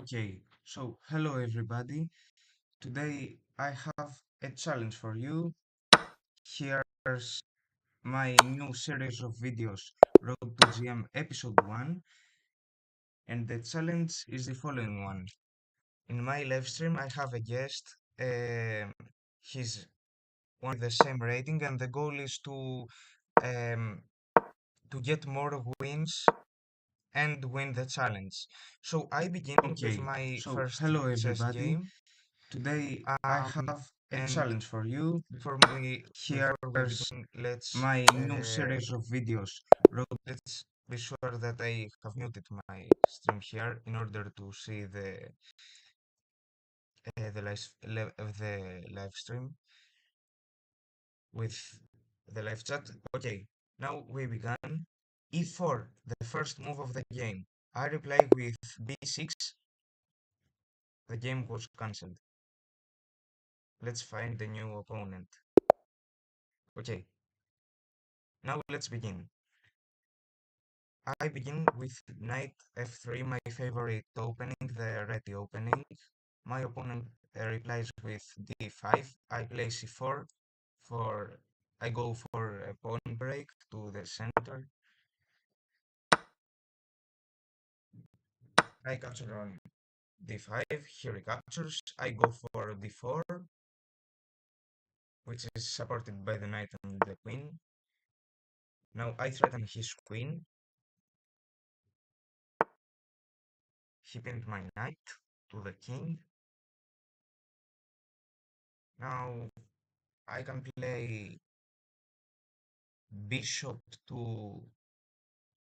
Okay, so hello everybody. Today I have a challenge for you. Here's my new series of videos, Road to GM Episode 1, and the challenge is the following one. In my live stream, I have a guest. He's one with the same rating, and the goal is um, to get more wins and win the challenge. So I begin with Okay, my so first hello chess everybody. game. Today I have a And challenge for you. before we Here's begin, let's my new uh, series of videos. let's be sure that I have muted my stream here in order to see the live stream with the live chat. Okay, now we began. E4, the first move of the game. I reply with B6. The game was cancelled. Let's find the new opponent. Okay, now let's begin. I begin with knight f3, my favorite opening, the ready opening. My opponent replies with d5. I play c4 for I go for a pawn break to the center. I capture on d5. Here he captures. I go for d4, which is supported by the knight and the queen. Now I threaten his queen. He pinned my knight to the king. Now I can play bishop to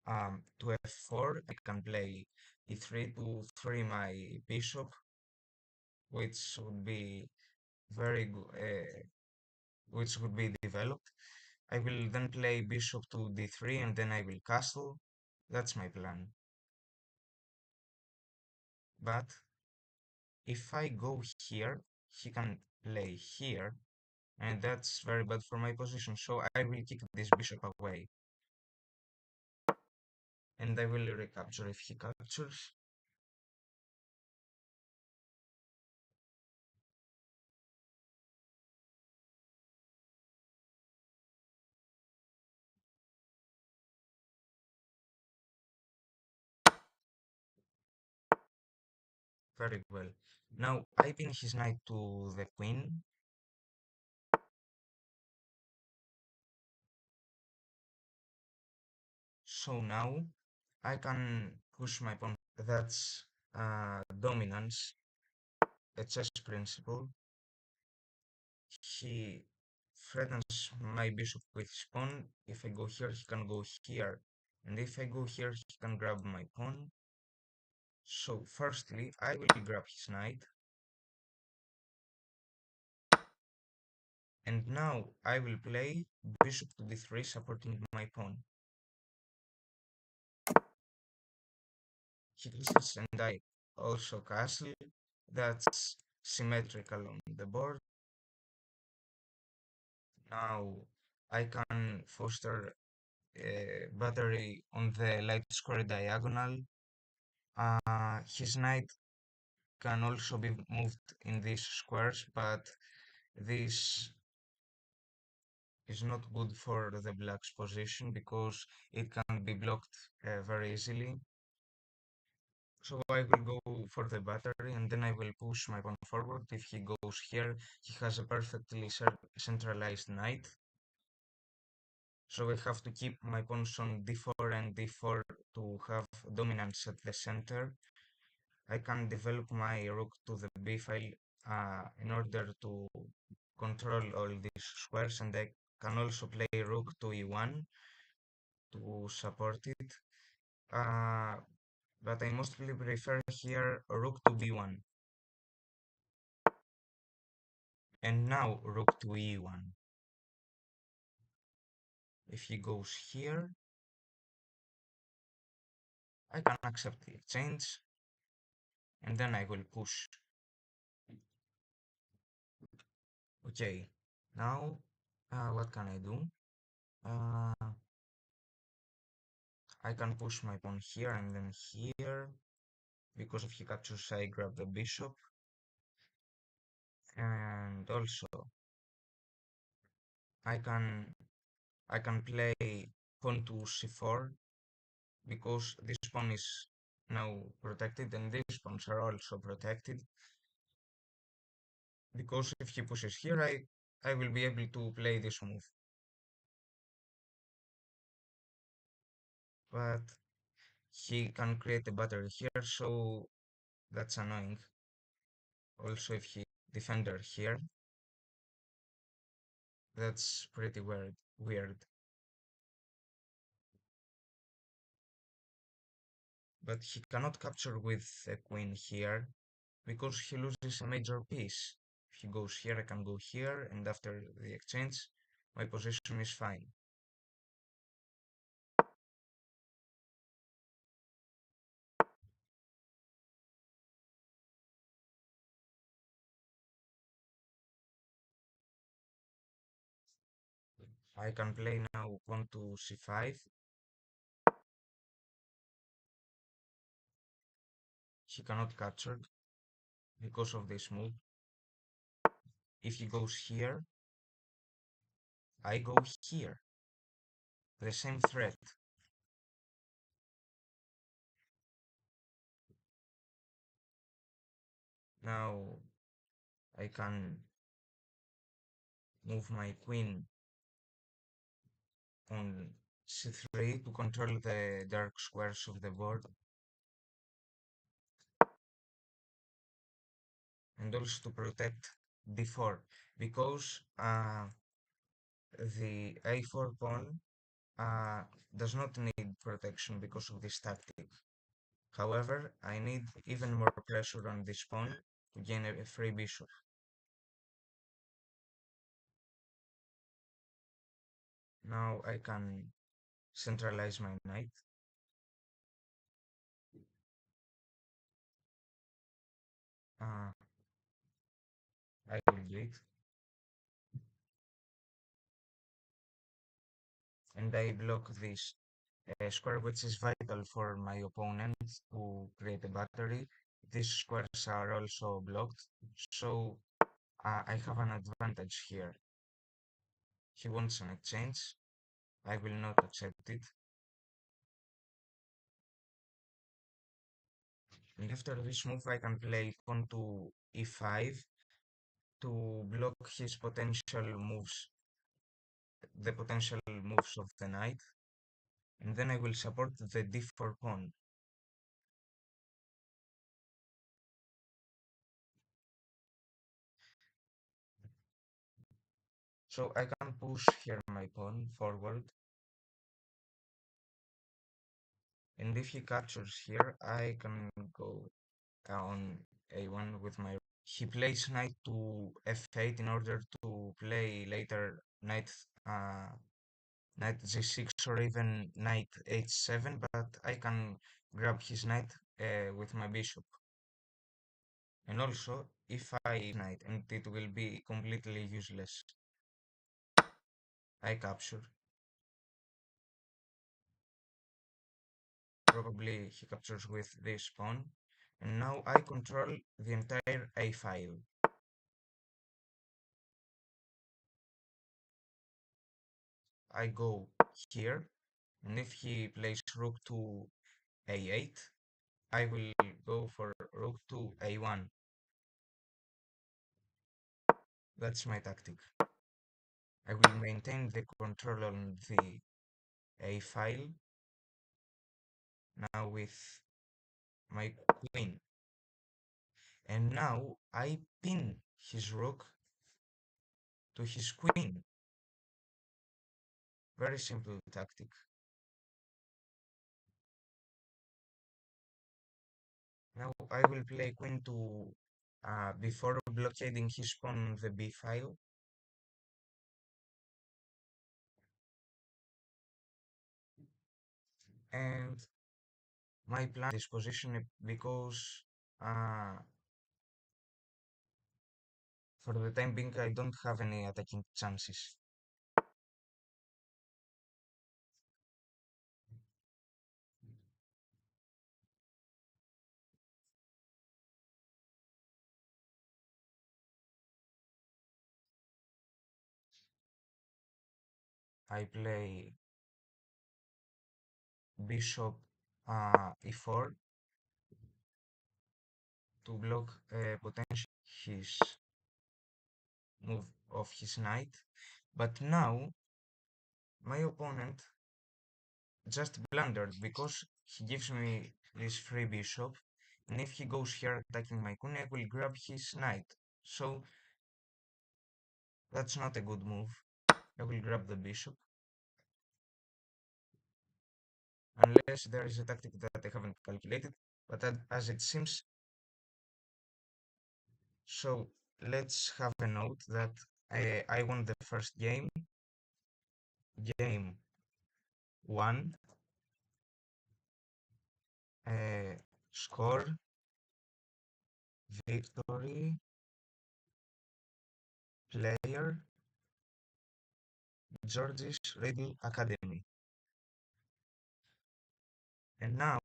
f4. I can play e3 to free my bishop, which would be very good, which would be developed. I will then play bishop to d3 and then I will castle. That's my plan. But if I go here, he can play here, and that's very bad for my position. So I will kick this bishop away, and I will recapture if he captures. Very well. Now I pin his knight to the queen. So now I can push my pawn. That's dominance, a chess principle. He threatens my bishop with his pawn. If I go here, he can go here. And if I go here, he can grab my pawn. So firstly, I will grab his knight. And now I will play bishop to d3, supporting my pawn. He castles and I also castle. That's symmetrical on the board. Now I can foster a battery on the light square diagonal. His knight can also be moved in these squares, but this is not good for the black's position because it can be blocked very easily. So I will go for the battery and then I will push my pawn forward. If he goes here, he has a perfectly centralized knight. So I have to keep my pawns on d4 and d4 to have dominance at the center. I can develop my rook to the b file in order to control all these squares, and I can also play rook to e1 to support it. Uh, but I mostly prefer here rook to b1. And now rook to e1. If he goes here, I can accept the exchange, and then I will push. Okay, now what can I do? Uh, I can push my pawn here and then here. because if he captures, I grab the bishop, and also I can I can play pawn to c4 because this pawn is now protected and these pawns are also protected. Because if he pushes here, I will be able to play this move. But he can create a battery here, so that's annoying. Also, if he defender here, that's pretty weird. But he cannot capture with a queen here because he loses a major piece. If he goes here, I can go here, and after the exchange, my position is fine. I can play now pawn to c5. He cannot capture because of this move. If he goes here, I go here. The same threat. Now I can move my queen on c3 to control the dark squares of the board, and also to protect d4 because the a4 pawn uh, does not need protection because of this tactic. However, I need even more pressure on this pawn to gain a free bishop. Now I can centralize my knight. Uh, I will do it. And I block this square, which is vital for my opponent to create a battery. These squares are also blocked, so I have an advantage here. He wants an exchange. I will not accept it. And after this move, I can play pawn to e5 to block his potential moves, the potential moves of the knight. And then I will support the d4 pawn. So I can push here my pawn forward. And if he captures here, I can go on a1 with my... He plays knight to f8 in order to play later knight g6 or even knight h7, but I can grab his knight with my bishop. And also, if I knight, and it will be completely useless, I capture. Probably he captures with this pawn. And now I control the entire a file. I go here, and if he plays rook to a8, I will go for rook to a1. That's my tactic. I will maintain the control on the a file now with my queen. And now I pin his rook to his queen. Very simple tactic. Now I will play queen to before blockading his pawn on the b file. And my plan is position because for the time being I don't have any attacking chances. I play bishop e4 to block potentially his move of his knight. But now my opponent just blundered because he gives me this free bishop, and if he goes here attacking my queen, I will grab his knight. So that's not a good move. I will grab the bishop, unless there is a tactic that I haven't calculated, but as it seems, so let's have a note that I won the first game, game 1, score, victory, player, George's Riddle Academy. And now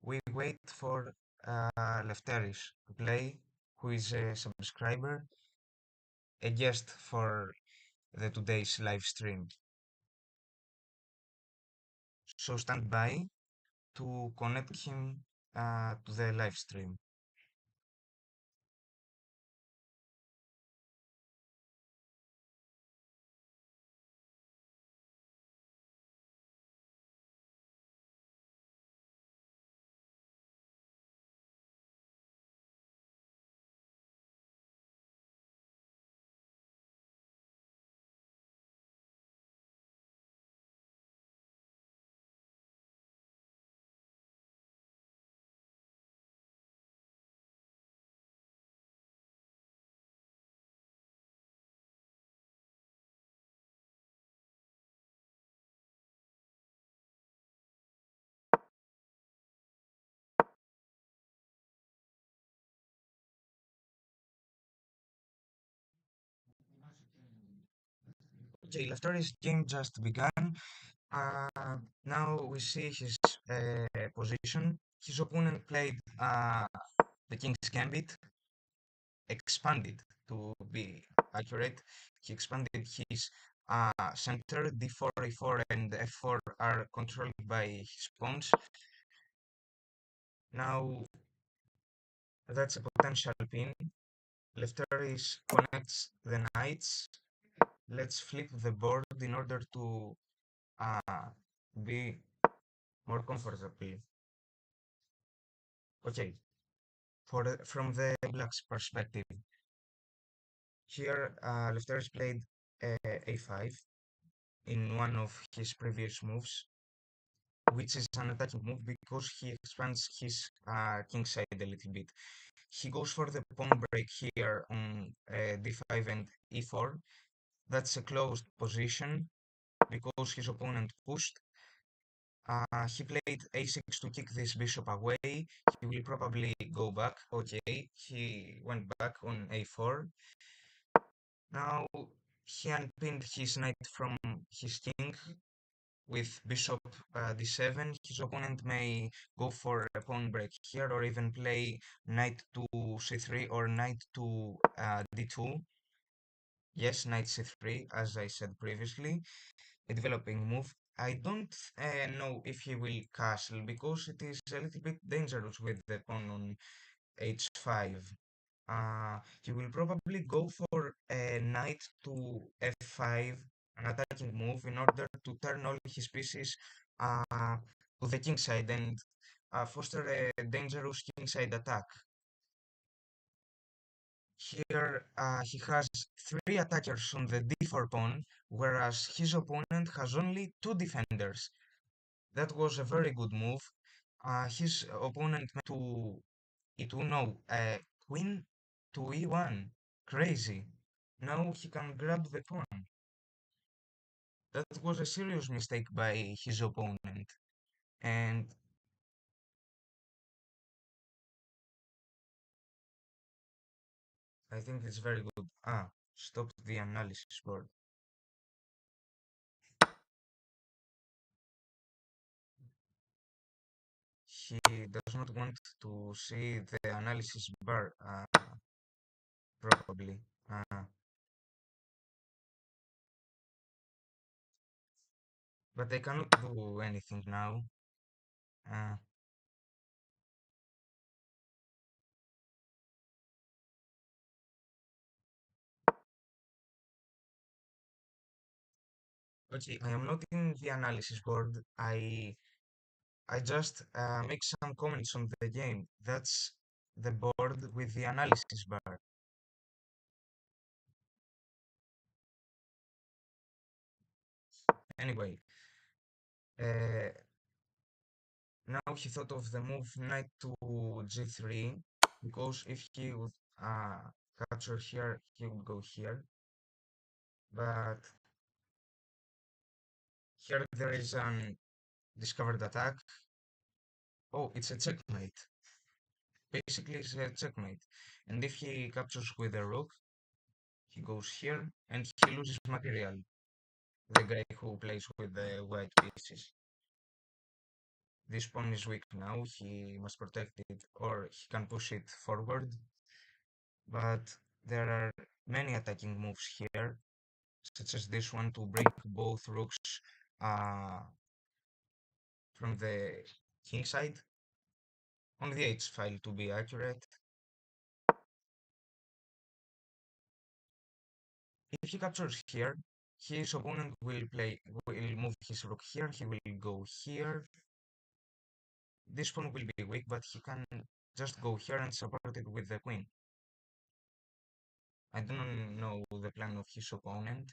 we wait for Lefteris to play, who is a subscriber, a guest for the today's live stream. So stand by to connect him to the live stream. Okay, Lefteris' game just began. Now we see his position. His opponent played the King's Gambit, expanded to be accurate. He expanded his center. D4, E4, and F4 are controlled by his pawns. Now that's a potential pin. Lefteris connects the knights. Let's flip the board in order to be more comfortable. Okay, from the black's perspective, here Lefteris played a5 in one of his previous moves, which is an attacking move because he expands his king side a little bit. He goes for the pawn break here on d5 and e4. That's a closed position because his opponent pushed. He played a6 to kick this bishop away. He will probably go back. Okay, he went back on a4. Now he unpinned his knight from his king with bishop d7. His opponent may go for a pawn break here or even play knight to c3 or knight to d2. Yes, knight c3, as I said previously, a developing move. I don't know if he will castle because it is a little bit dangerous with the pawn on h5. He will probably go for a knight to f5, an attacking move, in order to turn all his pieces to the king side and foster a dangerous king side attack. Here he has three attackers on the d4 pawn, whereas his opponent has only two defenders. That was a very good move. His opponent went to e2, no, queen to e1. Crazy. Now he can grab the pawn. That was a serious mistake by his opponent. And I think it's very good. Stop the analysis board. He does not want to see the analysis bar, probably. but I cannot do anything now. Uh, okay, I am not in the analysis board. I just make some comments on the game. That's the board with the analysis bar. Anyway, uh, now he thought of the move knight to g3 because if he would capture here, he would go here. But here there is an discovered attack. Oh, it's a checkmate. Basically, it's a checkmate. And if he captures with a rook, he goes here and he loses material. The guy who plays with the white pieces. This pawn is weak now, he must protect it or he can push it forward. But there are many attacking moves here, such as this one to break both rooks uh, from the king side, on the h file to be accurate. If he captures here, his opponent will move his rook here, he will go here. This pawn will be weak, but he can just go here and support it with the queen. I don't know the plan of his opponent.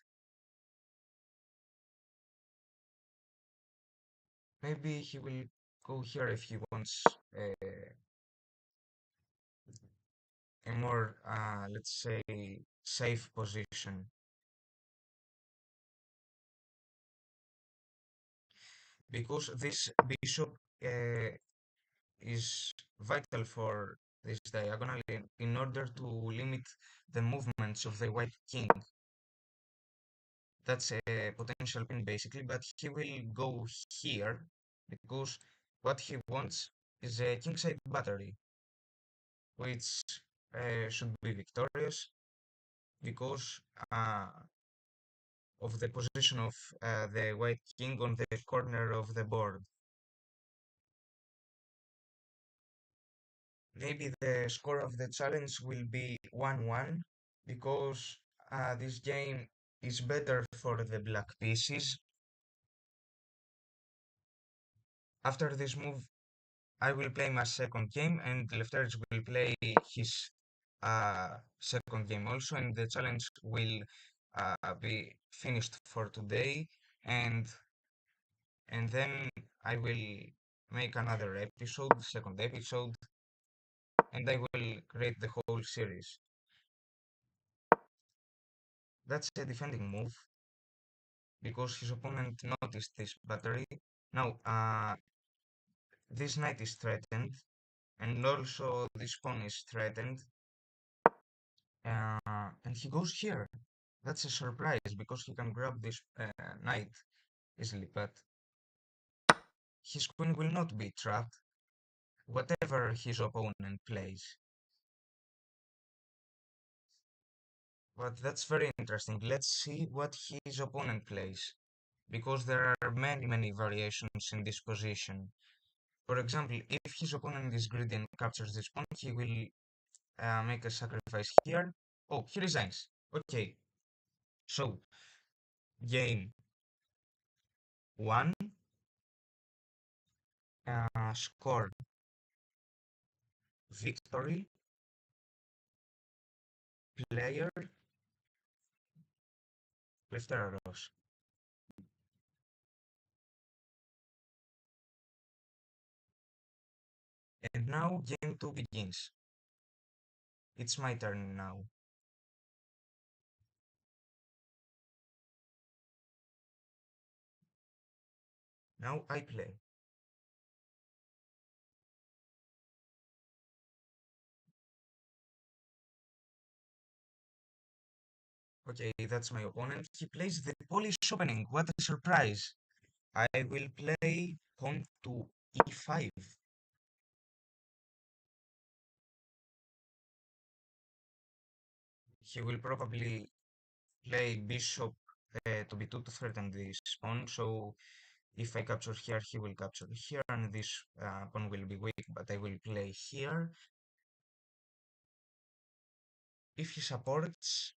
Maybe he will go here if he wants a more, let's say, safe position. Because this bishop is vital for this diagonal in order to limit the movements of the white king. That's a potential pin basically, but he will go here because what he wants is a kingside battery, which should be victorious because of the position of the white king on the corner of the board. Maybe the score of the challenge will be 1-1 because this game is better for the black pieces. After this move, I will play my second game and Lefteris will play his second game also, and the challenge will be finished for today, and then I will make another episode, second episode, and I will create the whole series. That's a defending move because his opponent noticed this battery. Now, this knight is threatened, and also this pawn is threatened. And he goes here. That's a surprise because he can grab this knight easily, but his queen will not be trapped, whatever his opponent plays. But that's very interesting. Let's see what his opponent plays, because there are many, many variations in this position. For example, if his opponent is greedy and captures this pawn, he will make a sacrifice here. Oh, he resigns. Okay, so game one, score victory, player Lefteros. And now game two begins. It's my turn now. Now I play. Okay, that's my opponent. He plays the Polish opening. What a surprise. I will play pawn to e5. He will probably play bishop to b2 to threaten this pawn. So If I capture here, he will capture here, and this pawn will be weak, but I will play here. If he supports,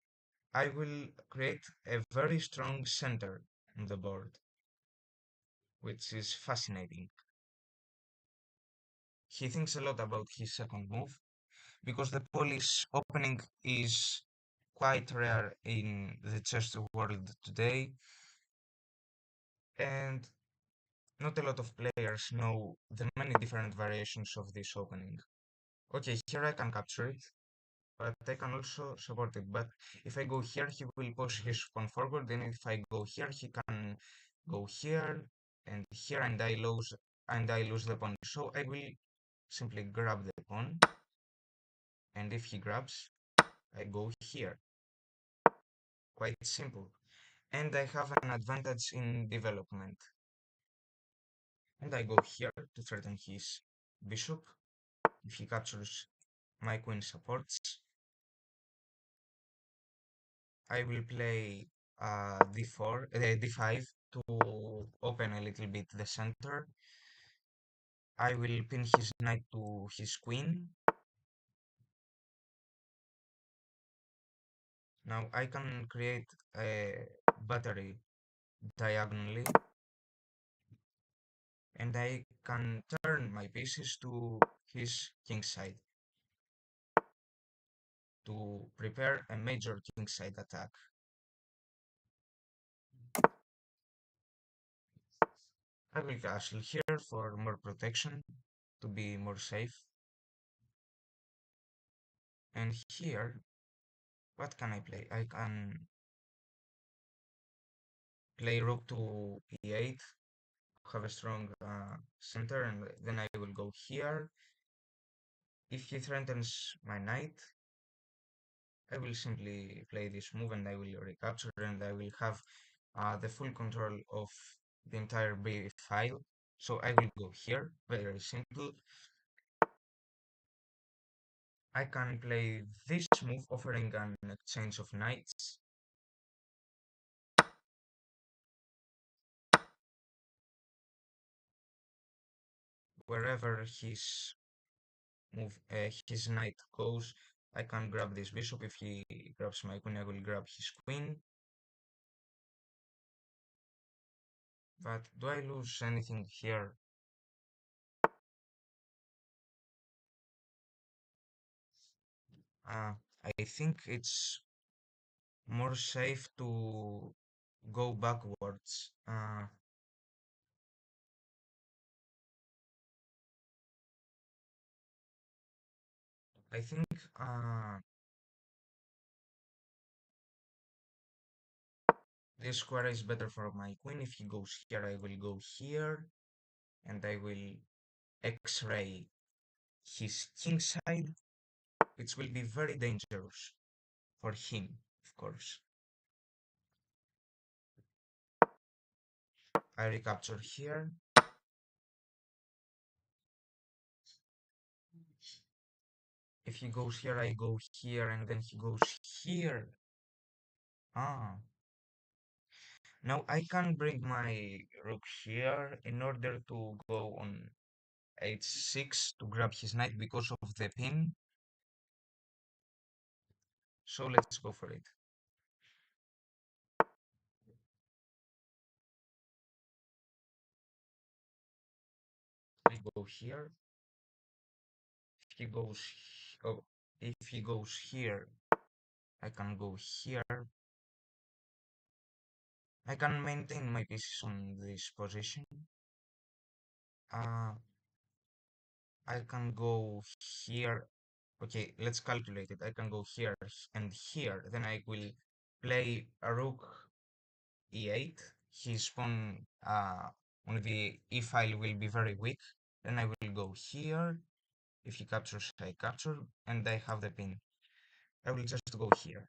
I will create a very strong center on the board, which is fascinating. He thinks a lot about his second move, because the Polish opening is quite rare in the chess world today, and not a lot of players know the many different variations of this opening. Okay, here I can capture it, but I can also support it. But if I go here, he will push his pawn forward, and if I go here, he can go here and here, and I lose the pawn. So I will simply grab the pawn, and if he grabs, I go here. Quite simple. And I have an advantage in development. And I go here to threaten his bishop. If he captures, my queen supports. I will play d4, d5 to open a little bit the center. I will pin his knight to his queen. Now I can create a battery diagonally, and I can turn my pieces to his king side to prepare a major king side attack. I will castle here for more protection, to be more safe. And here, what can I play? I can play rook to e8, have a strong center, and then I will go here. If he threatens my knight, I will simply play this move and I will recapture, and I will have the full control of the entire b file. So I will go here, very simple. I can play this move, offering an exchange of knights. Wherever his knight goes, I can grab this bishop. If he grabs my queen, I will grab his queen. But do I lose anything here? I think it's more safe to go backwards. I think this square is better for my queen. If he goes here, I will go here, and I will X-ray his king side, which will be very dangerous for him, of course. I recapture here. If he goes here, I go here, and then he goes here. Ah. Now I can bring my rook here in order to go on h6 to grab his knight because of the pin. So let's go for it. I go here. If he goes, oh, if he goes here, I can go here. I can maintain my pieces on this position. I can go here. Okay, let's calculate it. I can go here and here. Then I will play a rook e8. His pawn on the e file will be very weak. Then I will go here. If he captures, I capture, and I have the pin. I will just go here.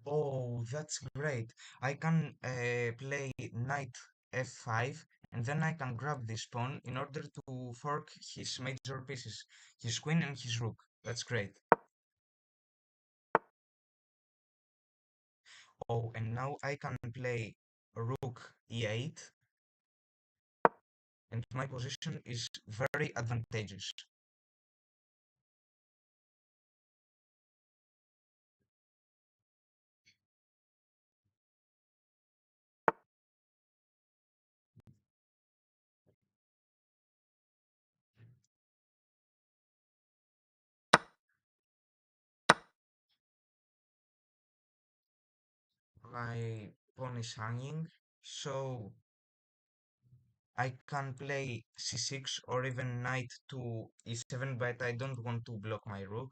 Oh, that's great. I can play knight f5 and then I can grab this pawn in order to fork his major pieces, his queen and his rook. That's great. Oh, and now I can play rook e8 and my position is very advantageous. My pawn is hanging, so I can play c6 or even knight to e7, but I don't want to block my rook.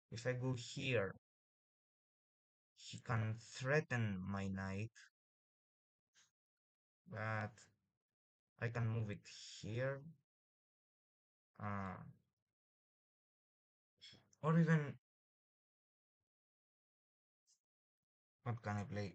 If I go here, he can threaten my knight, but I can move it here. Uh, or even, what can I play?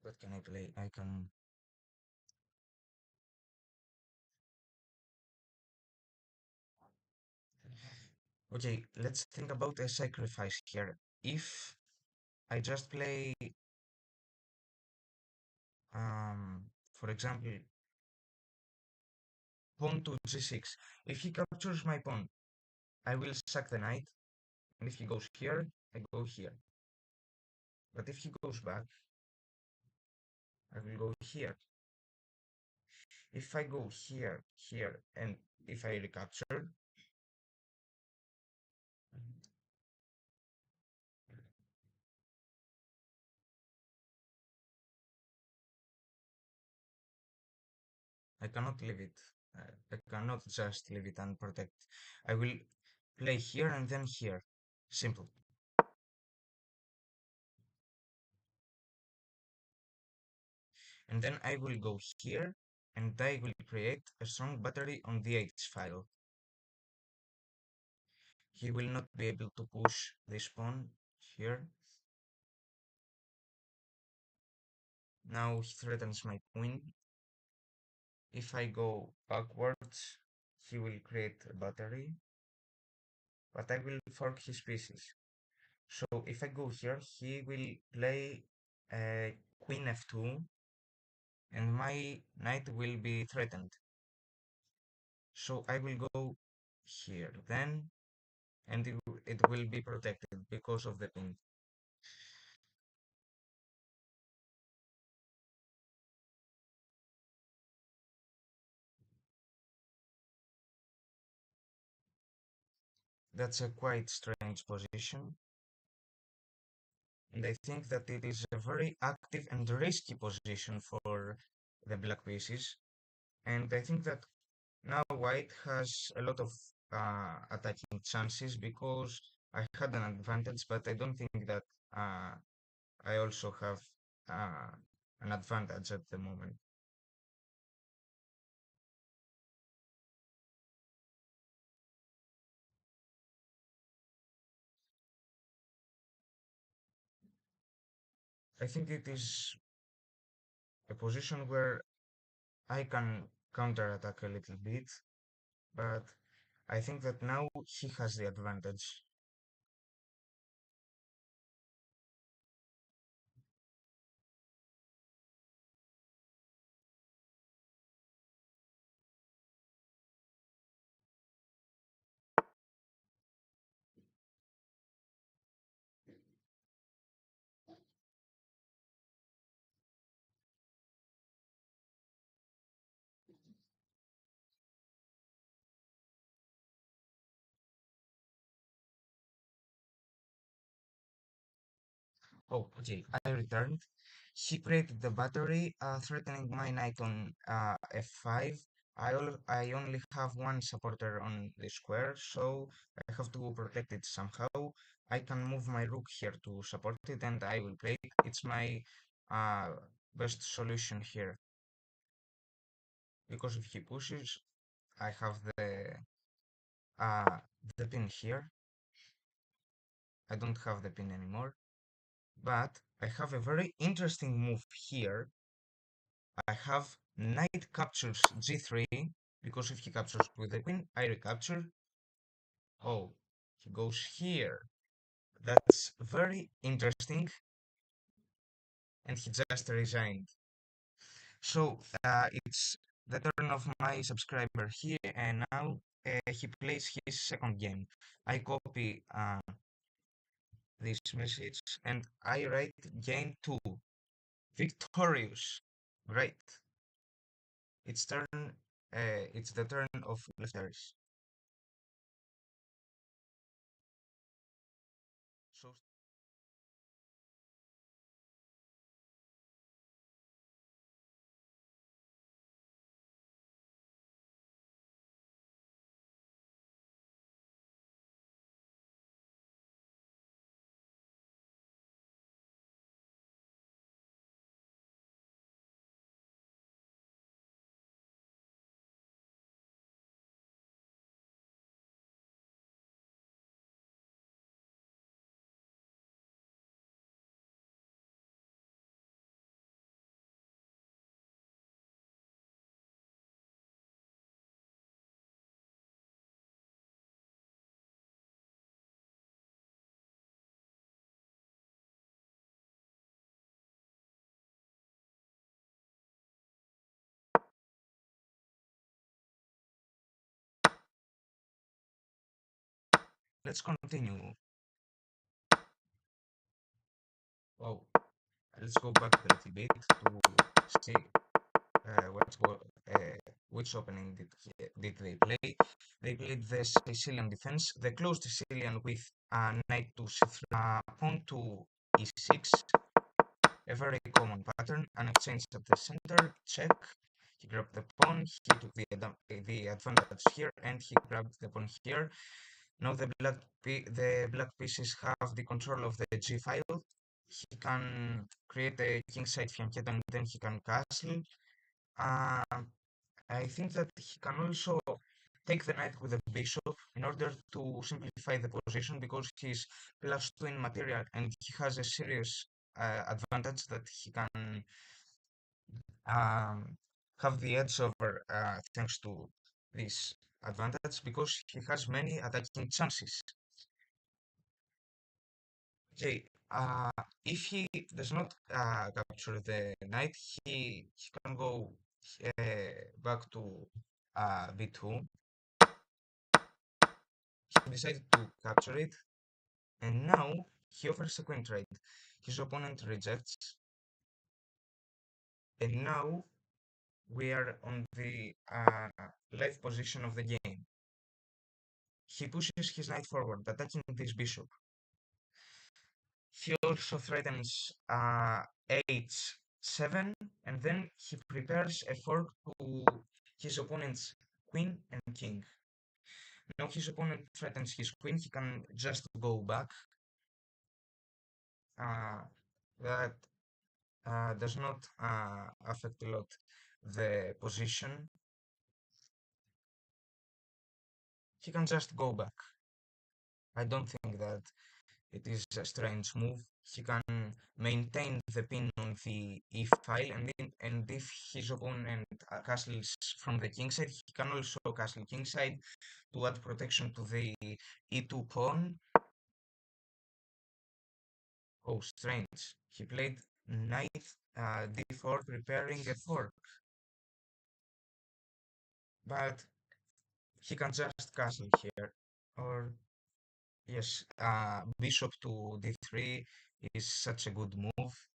What can I play? I can. Okay, let's think about a sacrifice here. If I just play, for example, pawn to g6. If he captures my pawn, I will sack the knight, and if he goes here, I go here. But if he goes back, I will go here. If I go here, here, and if I recapture, I cannot leave it. I cannot just leave it unprotected. I will play here and then here. Simple. And then I will go here and I will create a strong battery on the H file. He will not be able to push this pawn here. Now he threatens my queen. If I go backwards, he will create a battery, but I will fork his pieces. So if I go here, he will play queen f2, and my knight will be threatened. So I will go here then, and it will be protected because of the pin. That's a quite strange position, and I think that it is a very active and risky position for the black pieces. And I think that now white has a lot of attacking chances because I had an advantage, but I don't think that uh, I also have uh, an advantage at the moment. I think it is a position where I can counterattack a little bit, but I think that now he has the advantage. Oh, okay, I returned. He created the battery, threatening my knight on f5, I only have one supporter on the square, so I have to protect it somehow. I can move my rook here to support it, and I will play it. It's my uh, best solution here, because if he pushes, I have uh, the pin here. I don't have the pin anymore, but I have a very interesting move here. I have knight captures g3, because if he captures with the queen, I recapture. Oh, he goes here. That's very interesting, and he just resigned. So it's the turn of my subscriber here, and now he plays his second game. I copy this message and I write game 2. Victorious. Great. It's turn. It's the turn of Lefteris. So let's continue. Oh, let's go back a little bit to see what which opening did they play? They played the Sicilian defense, the closed Sicilian with knight to c3, pawn to e6, a very common pattern, an exchange at the center, check. He grabbed the pawn, he took the advantage here, and he grabbed the pawn here. Now the black pieces have the control of the g file. He can create a kingside fianchetto, and then he can castle. Um, I think that he can also take the knight with the bishop in order to simplify the position, because he's +2 in material and he has a serious advantage that he can um, have the edge over thanks to this advantage, because he has many attacking chances. Okay, if he does not capture the knight, he can go back to b2. He decided to capture it, and now he offers a queen trade. His opponent rejects, and now we are on the life position of the game. He pushes his knight forward, attacking this bishop. He also threatens h7, and then he prepares a fork to his opponent's queen and king. Now his opponent threatens his queen, he can just go back. That does not affect a lot the position. He can just go back. I don't think that it is a strange move. He can maintain the pin on the e file, and if his opponent castles from the king side, he can also castle king side to add protection to the e2 pawn. Oh, strange. He played knight d4, preparing a fork, but he can just castle here. Or yes, bishop to d3 is such a good move.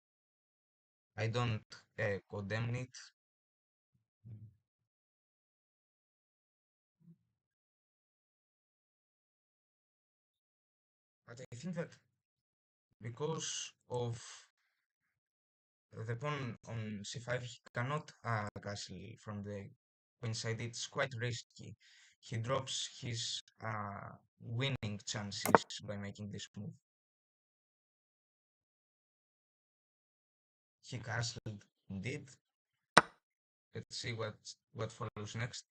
I don't condemn it. But I think that because of the pawn on c5, he cannot castle from the queenside, it's quite risky. He drops his winning chances by making this move. He castled indeed. Let's see what follows next.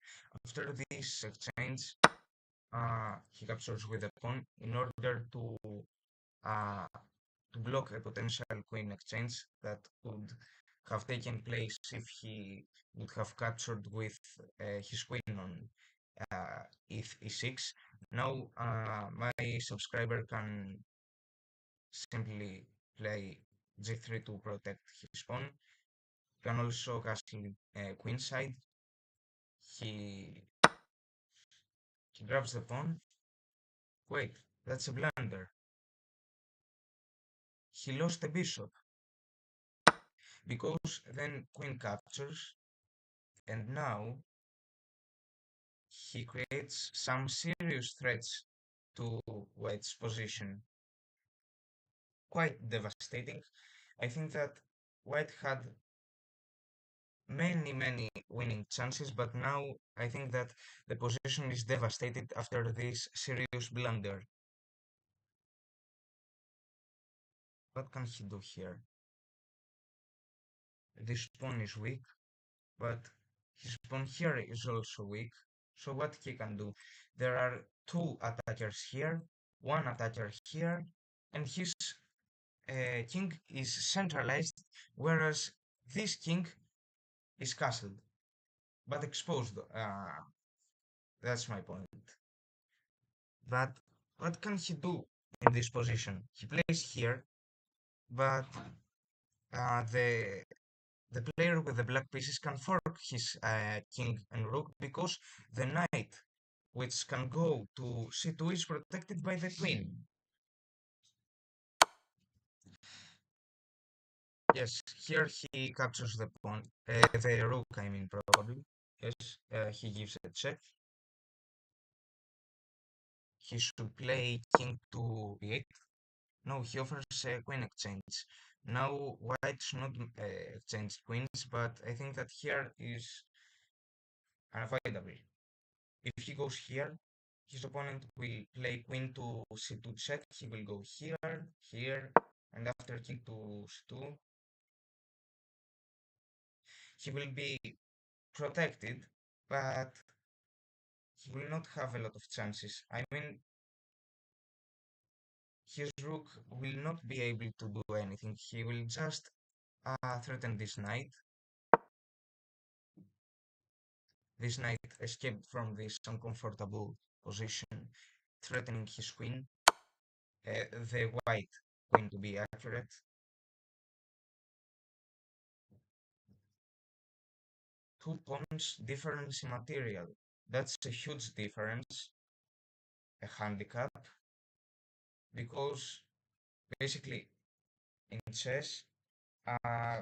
After this exchange, he captures with a pawn in order uh, to block a potential queen exchange that could have taken place if he would have captured with his queen on e6. Now my subscriber can simply play g3 to protect his pawn. Can also castle queenside. He he grabs the pawn. Wait, that's a blunder. He lost the bishop because then queen captures, and now he creates some serious threats to white's position. Quite devastating. I think that white had many winning chances, but now I think that the position is devastated after this serious blunder. What can he do here? This pawn is weak, but his pawn here is also weak. So what he can do? There are two attackers here, one attacker here, and his king is centralized, whereas this king is castled, but exposed. That's my point. But what can he do in this position? He plays here, but the player with the black pieces can fork his king and rook because the knight, which can go to c2, is protected by the queen. Yes, here he captures the pawn, the rook, I mean, probably. Yes, he gives a check. He should play king to b8. No, he offers a queen exchange. Now white should not exchange queens, but I think that here is unavoidable. If he goes here, his opponent will play queen to c2 check. He will go here, here, and after king to c2, he will be protected, but he will not have a lot of chances. I mean, his rook will not be able to do anything. He will just threaten this knight. This knight escaped from this uncomfortable position, threatening his queen, the white queen to be accurate. Two pawns difference in material. That's a huge difference, a handicap, because basically in chess, uh,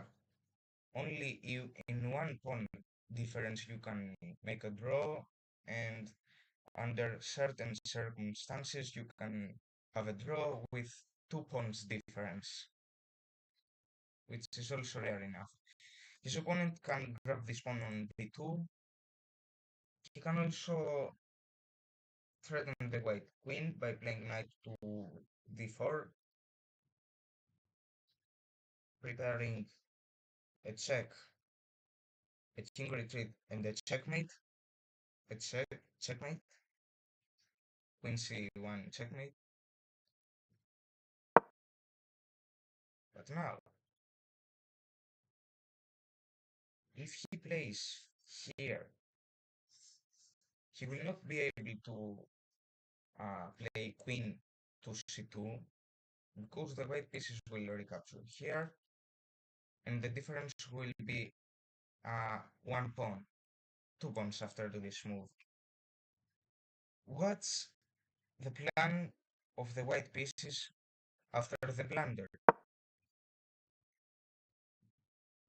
only you in one pawn difference you can make a draw, and under certain circumstances you can have a draw with two pawns difference, which is also rare enough. His opponent can grab this pawn on b2. He can also threaten the white queen by playing knight to d4, preparing a check, a king retreat, and a checkmate, a checkmate, queen c1 checkmate. But now, if he plays here, he will not be able to play queen to c2 because the white pieces will recapture here, and the difference will be one pawn, two pawns after this move. What's the plan of the white pieces after the blunder?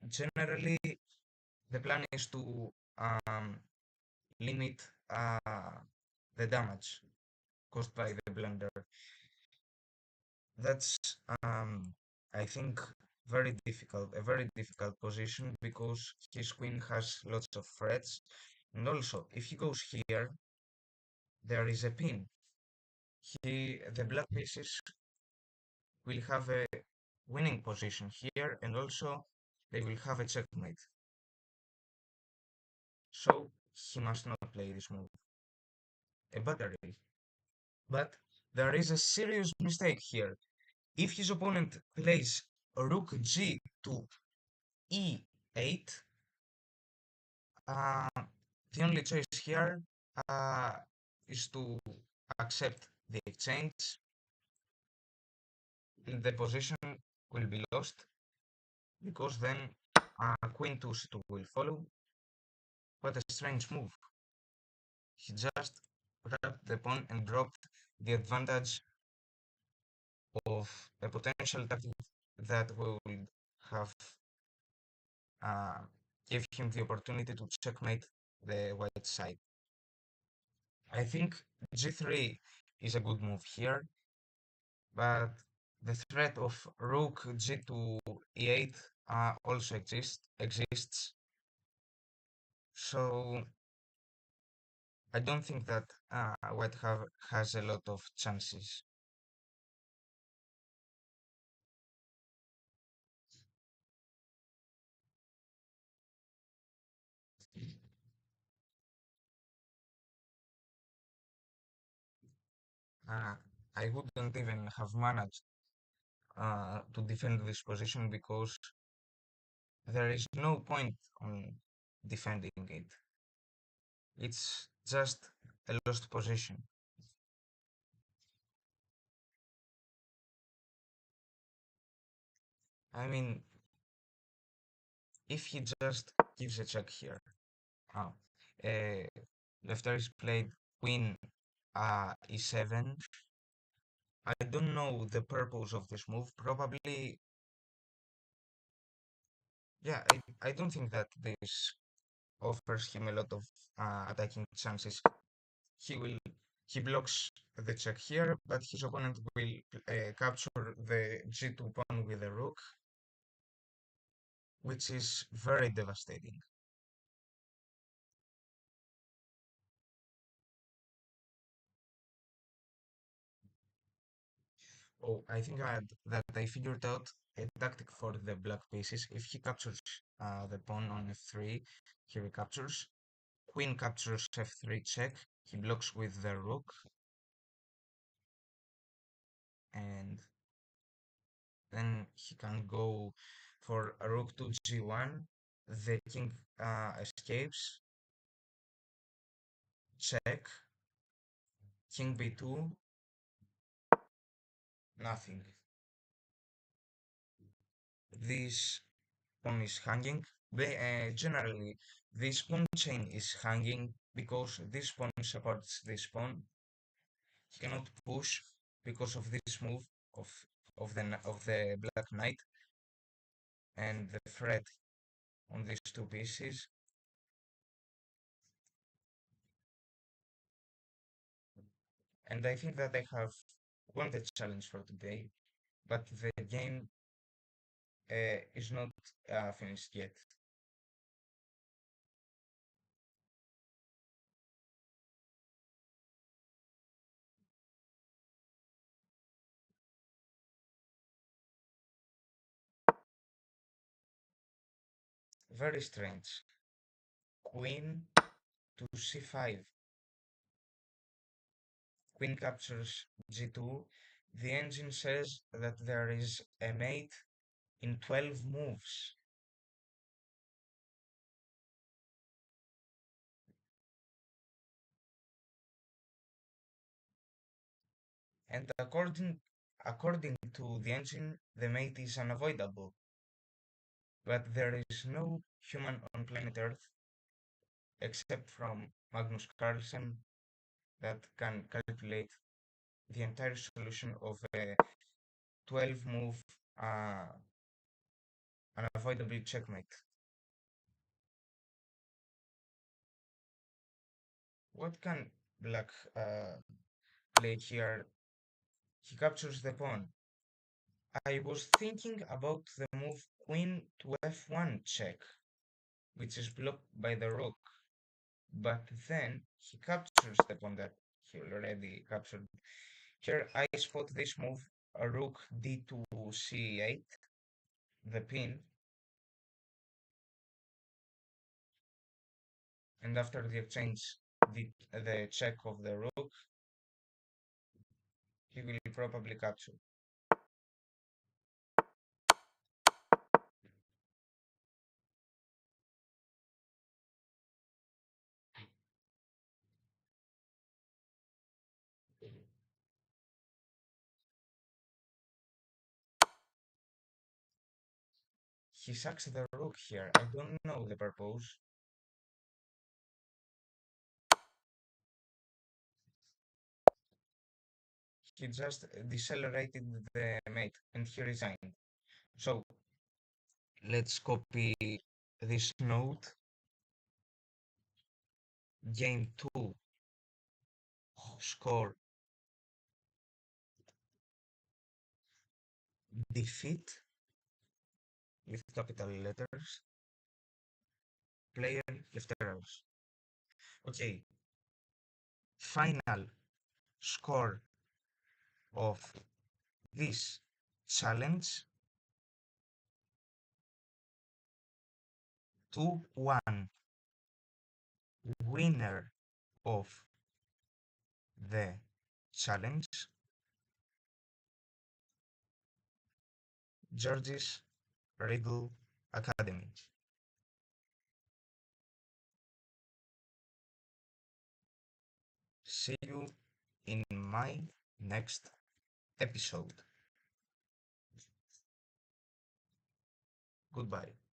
Generally, the plan is to limit the damage caused by the blunder. That's, I think, a very difficult position because his queen has lots of threats. And also, if he goes here, there is a pin. The black pieces will have a winning position here, and also they will have a checkmate. So he must not play this move, a battery. But there is a serious mistake here. If his opponent plays rook g to e8, uh, the only choice here uh, is to accept the exchange. The position will be lost because then queen to c2 will follow. What a strange move. He just wrapped the pawn and dropped the advantage of a potential tactic that will have uh, give him the opportunity to checkmate the white side. I think g3 is a good move here, but the threat of rook g to e8 also exists. So I don't think that white has a lot of chances. Uh, I wouldn't even have managed to defend this position because there is no point on defending it. It's just a lost position. I mean, if he just gives a check here, uh, Lefteris played queen e7. I don't know the purpose of this move. Probably, yeah, I don't think that this offers him a lot of attacking chances. He will he blocks the check here, but his opponent will capture the g2 pawn with the rook, which is very devastating. Oh, I think that I figured out a tactic for the black pieces. If he captures the pawn on f3, he recaptures. Queen captures f3 check. He blocks with the rook, and then he can go for a rook to g1. The king escapes. Check. King b2. Nothing. This pawn is hanging. Generally, this pawn chain is hanging because this pawn supports this pawn. He cannot push because of this move of of the black knight and the threat on these two pieces. And I think that I have won the challenge for today, but the game is not finished yet. Very strange. Queen to c5. Queen captures g2. The engine says that there is a mate in 12 moves. And according to the engine, the mate is unavoidable. But there is no human on planet Earth except from Magnus Carlsen that can calculate the entire solution of a 12 move unavoidable checkmate. What can Black play here? He captures the pawn. I was thinking about the move queen to f1 check, which is blocked by the rook. but then he captures the pawn that he already captured. Here I spot this move, rook d2 c8, the pin, and after the exchange, the check of the rook, he will probably capture. He sacks the rook here. I don't know the purpose. He just decelerated the mate and he resigned. So let's copy this note. Game 2 score defeat with capital letters, player left arrows. Okay, final score of this challenge 2-1. Winner of the challenge, George's Riddle Academy. See you in my next episode. Goodbye.